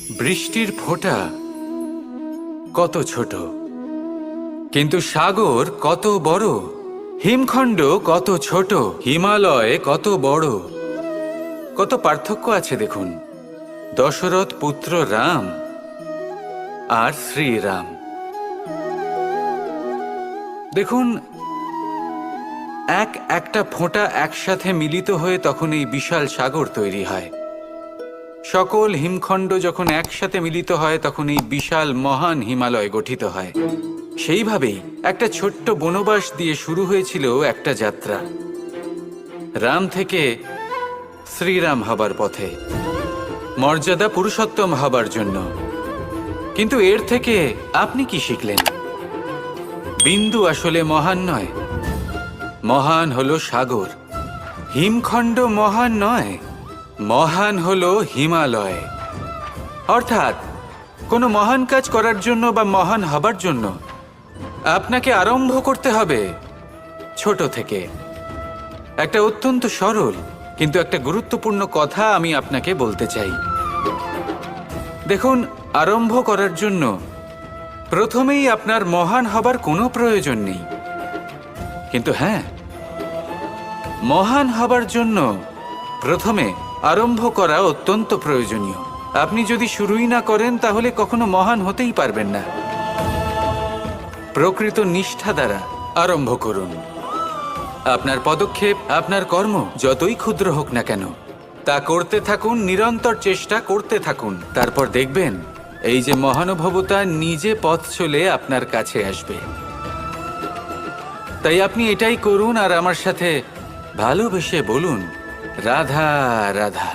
বৃষ্টির ফোঁটা কত ছোট, কিন্তু সাগর কত বড়, হিমখণ্ড কত ছোট, হিমালয় কত বড়। কত পার্থক্য আছে দেখুন, দশরথ পুত্র রাম আর শ্রীরাম। দেখুন, একটা ফোঁটা একসাথে মিলিত হয়ে তখন এই বিশাল সাগর তৈরি হয়। সকল হিমখণ্ড যখন একসাথে মিলিত হয় তখন এই বিশাল মহান হিমালয় গঠিত হয়। সেইভাবেই একটা ছোট্ট বনবাস দিয়ে শুরু হয়েছিল একটা যাত্রা, রাম থেকে শ্রীরাম হবার পথে, মর্যাদা পুরুষোত্তম হবার জন্য। কিন্তু এর থেকে আপনি কি শিখলেন? বিন্দু আসলে মহান নয়, মহান হলো সাগর। হিমখণ্ড মহান নয়, মহান হলো হিমালয়। অর্থাৎ কোনো মহান কাজ করার জন্য বা মহান হবার জন্য আপনাকে আরম্ভ করতে হবে ছোট থেকে। একটা অত্যন্ত সরল কিন্তু একটা গুরুত্বপূর্ণ কথা আমি আপনাকে বলতে চাই। দেখুন, আরম্ভ করার জন্য প্রথমেই আপনার মহান হবার কোনো প্রয়োজন নেই, কিন্তু হ্যাঁ, মহান হবার জন্য প্রথমে আরম্ভ করা অত্যন্ত প্রয়োজনীয়। আপনি যদি শুরুই না করেন তাহলে কখনো মহান হতেই পারবেন না। প্রকৃত নিষ্ঠা দ্বারা আরম্ভ করুন। আপনার পদক্ষেপ, আপনার কর্ম যতই ক্ষুদ্র হোক না কেন, তা করতে থাকুন, নিরন্তর চেষ্টা করতে থাকুন। তারপর দেখবেন এই যে মহানুভবতা নিজে পথ চলে আপনার কাছে আসবে। তাই আপনি এটাই করুন আর আমার সাথে ভালোবেসে বলুন, রাধা রাধা।